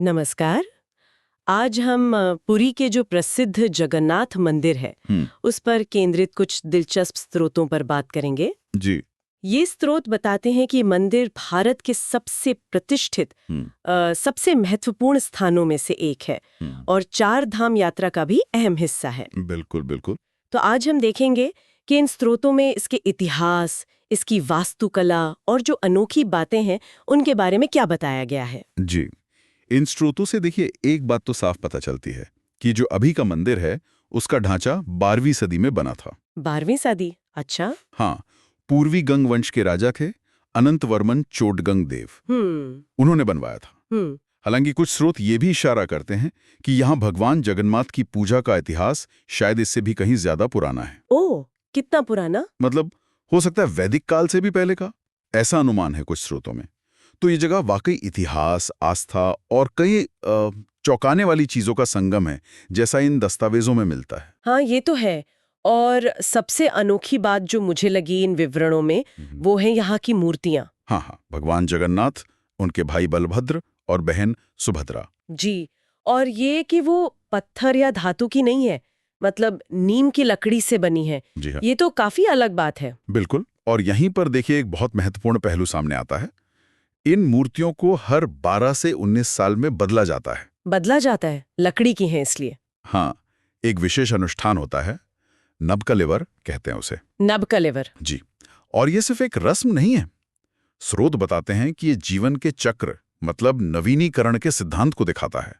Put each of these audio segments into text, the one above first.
नमस्कार। आज हम पुरी के जो प्रसिद्ध जगन्नाथ मंदिर है उस पर केंद्रित कुछ दिलचस्प स्रोतों पर बात करेंगे। जी। ये स्रोत बताते हैं कि मंदिर भारत के सबसे प्रतिष्ठित सबसे महत्वपूर्ण स्थानों में से एक है और चार धाम यात्रा का भी अहम हिस्सा है। बिल्कुल बिल्कुल। तो आज हम देखेंगे कि इन स्रोतों में इसके इतिहास, इसकी वास्तुकला और जो अनोखी बातें हैं उनके बारे में क्या बताया गया है। जी, इन स्रोतों से देखिए एक बात तो साफ पता चलती है कि जो अभी का मंदिर है उसका ढांचा 12वीं सदी में बना था। 12वीं सदी? अच्छा। हाँ, पूर्वी गंग वंश के राजा थे अनंतवर्मन चोडगंग देव। उन्होंने बनवाया था। हालांकि कुछ स्रोत ये भी इशारा करते हैं कि यहाँ भगवान जगन्नाथ की पूजा का इतिहास शायद इससे भी कहीं ज्यादा पुराना है। ओह, कितना पुराना? मतलब हो सकता है वैदिक काल से भी पहले का, ऐसा अनुमान है कुछ स्रोतों में। तो ये जगह वाकई इतिहास, आस्था और कई चौंकाने वाली चीजों का संगम है, जैसा इन दस्तावेजों में मिलता है। हाँ, ये तो है। और सबसे अनोखी बात जो मुझे लगी इन विवरणों में वो है यहाँ की मूर्तियाँ। हाँ, भगवान जगन्नाथ, उनके भाई बलभद्र और बहन सुभद्रा। जी, और ये कि वो पत्थर या धातु की नहीं है, मतलब नीम की लकड़ी से बनी है। जी हाँ, ये तो काफी अलग बात है। बिल्कुल। और यहीं पर देखिए एक बहुत महत्वपूर्ण पहलू सामने आता है। इन मूर्तियों को हर 12 से 19 साल में बदला जाता है। बदला जाता है? लकड़ी की है इसलिए? हाँ, एक विशेष अनुष्ठान होता है, नबकलेवर कहते हैं उसे। नबकलेवर? जी। और ये सिर्फ एक रस्म नहीं है। स्रोत बताते हैं कि ये जीवन के चक्र, मतलब नवीनीकरण के सिद्धांत को दिखाता है,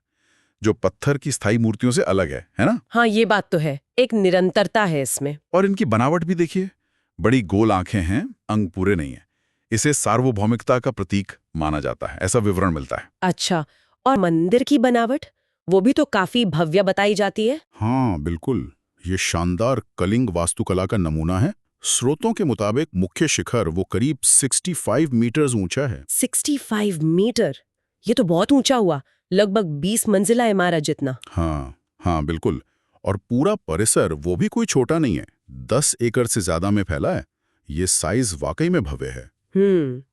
जो पत्थर की स्थायी मूर्तियों से अलग है ना? हाँ, ये बात तो है। एक निरंतरता है इसमें। और इनकी बनावट भी देखिए, बड़ी गोल आंखें हैं, अंग पूरे नहीं है। इसे सार्वभौमिकता का प्रतीक माना जाता है, ऐसा विवरण मिलता है। अच्छा, और मंदिर की बनावट वो भी तो काफी भव्य बताई जाती है। हाँ बिल्कुल, ये शानदार कलिंग वास्तुकला का नमूना है। स्रोतों के मुताबिक मुख्य शिखर वो करीब 65 मीटर्स ऊंचा है। 65 मीटर? ये तो बहुत ऊंचा हुआ, लगभग 20 मंजिला इमारत जितना। हाँ बिल्कुल। और पूरा परिसर वो भी कोई छोटा नहीं है, 10 एकड़ से ज्यादा में फैला है। ये साइज वाकई में भव्य है।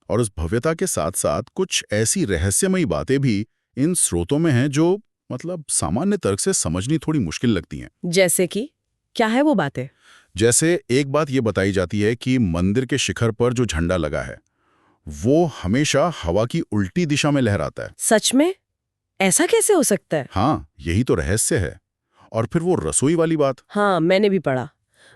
और उस भव्यता के साथ साथ कुछ ऐसी रहस्यमयी बातें भी इन स्रोतों में हैं जो मतलब सामान्य तर्क से समझनी थोड़ी मुश्किल लगती हैं। जैसे कि क्या है वो बातें? जैसे एक बात ये बताई जाती है कि मंदिर के शिखर पर जो झंडा लगा है वो हमेशा हवा की उल्टी दिशा में लहराता है। सच में? ऐसा कैसे हो सकता है? हाँ, यही तो रहस्य है। और फिर वो रसोई वाली बात। हाँ, मैंने भी पढ़ा।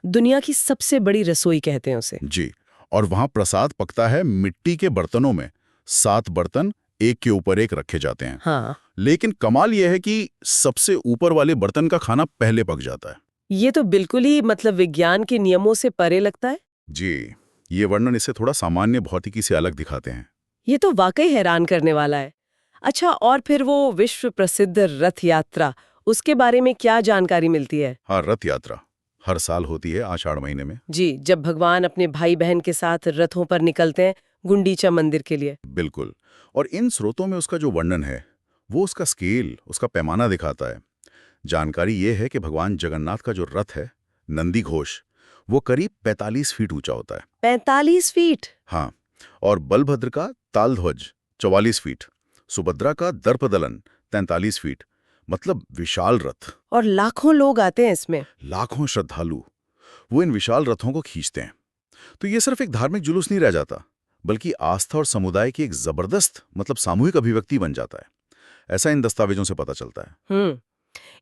दुनिया की सबसे बड़ी रसोई कहते हैं उसे। जी। और वहां प्रसाद पकता है मिट्टी के बर्तनों में। 7 बर्तन एक के ऊपर एक रखे जाते हैं। हाँ। लेकिन कमाल यह है कि सबसे ऊपर वाले बर्तन का खाना पहले पक जाता है। ये तो बिल्कुल ही मतलब विज्ञान के नियमों से परे लगता है। जी, ये वर्णन इसे थोड़ा सामान्य भौतिकी से अलग दिखाते हैं। ये तो वाकई हैरान करने वाला है। अच्छा, और फिर वो विश्व प्रसिद्ध रथ यात्रा, उसके बारे में क्या जानकारी मिलती है? हाँ, रथ यात्रा हर साल होती है आषाढ़ महीने में। जी, जब भगवान अपने भाई बहन के साथ रथों पर निकलते हैं गुंडीचा मंदिर के लिए। बिल्कुल। और इन स्रोतों में उसका जो वर्णन है वो उसका स्केल, उसका पैमाना दिखाता है। जानकारी ये है कि भगवान जगन्नाथ का जो रथ है, नंदी घोष, वो करीब 45 फीट ऊंचा होता है। 45 फीट? हाँ। और बलभद्र का तालध्वज 44 फीट, सुभद्रा का दर्पदलन 43 फीट, मतलब विशाल रथ। और लाखों लोग आते हैं इसमें। लाखों श्रद्धालु वो इन विशाल रथों को खींचते हैं। तो ये सिर्फ एक धार्मिक जुलूस नहीं रह जाता, बल्कि आस्था और समुदाय की एक जबरदस्त मतलब सामूहिक अभिव्यक्ति बन जाता है। ऐसा इन दस्तावेजों से पता चलता है।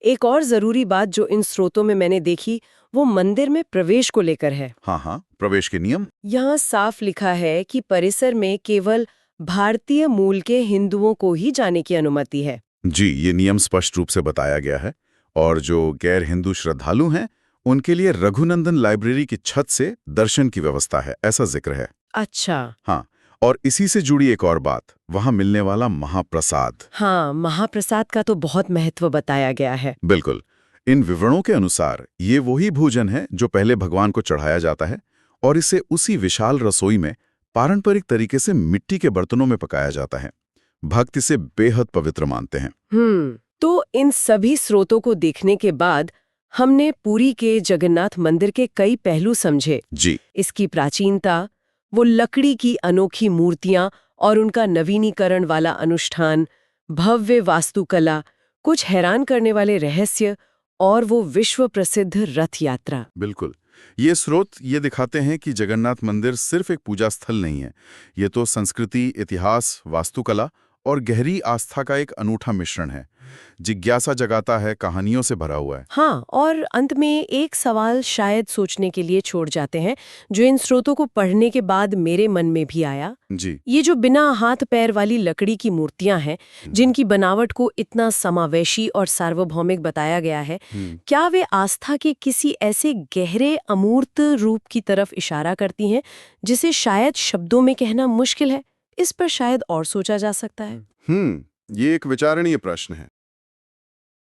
एक और जरूरी बात जो इन स्रोतों में मैंने देखी वो मंदिर में प्रवेश को लेकर है। हाँ, प्रवेश के नियम। यहाँ साफ लिखा है कि परिसर में केवल भारतीय मूल के हिंदुओं को ही जाने की अनुमति है। जी, ये नियम स्पष्ट रूप से बताया गया है। और जो गैर हिंदू श्रद्धालु हैं उनके लिए रघुनंदन लाइब्रेरी की छत से दर्शन की व्यवस्था है, ऐसा जिक्र है। अच्छा। हाँ, और इसी से जुड़ी एक और बात, वहां मिलने वाला महाप्रसाद। हाँ, महाप्रसाद का तो बहुत महत्व बताया गया है। बिल्कुल। इन विवरणों के अनुसार ये वही भोजन है जो पहले भगवान को चढ़ाया जाता है और इसे उसी विशाल रसोई में पारंपरिक तरीके से मिट्टी के बर्तनों में पकाया जाता है। भक्त इसे बेहद पवित्र मानते हैं। तो इन सभी स्रोतों को देखने के बाद हमने पुरी के जगन्नाथ मंदिर के कई पहलू समझे। जी। इसकी प्राचीनता, वो लकड़ी की अनोखी मूर्तियां और उनका नवीनीकरण वाला अनुष्ठान, भव्य वास्तुकला, कुछ हैरान करने वाले रहस्य और वो विश्व प्रसिद्ध रथ यात्रा। बिल्कुल। ये स्रोत ये दिखाते हैं कि जगन्नाथ मंदिर सिर्फ एक पूजा स्थल नहीं है। ये तो संस्कृति, इतिहास, वास्तुकला और गहरी आस्था का एक अनूठा मिश्रण है। जिज्ञासा जगाता है, कहानियों से भरा हुआ है। हाँ, और अंत में एक सवाल शायद सोचने के लिए छोड़ जाते हैं, जो इन स्रोतों को पढ़ने के बाद मेरे मन में भी आया। जी। ये जो बिना हाथ पैर वाली लकड़ी की मूर्तियां हैं, जिनकी बनावट को इतना समावेशी और सार्वभौमिक बताया गया है, क्या वे आस्था के किसी ऐसे गहरे अमूर्त रूप की तरफ इशारा करती हैं जिसे शायद शब्दों में कहना मुश्किल है? इस पर शायद और सोचा जा सकता है। ये एक विचारणीय प्रश्न है।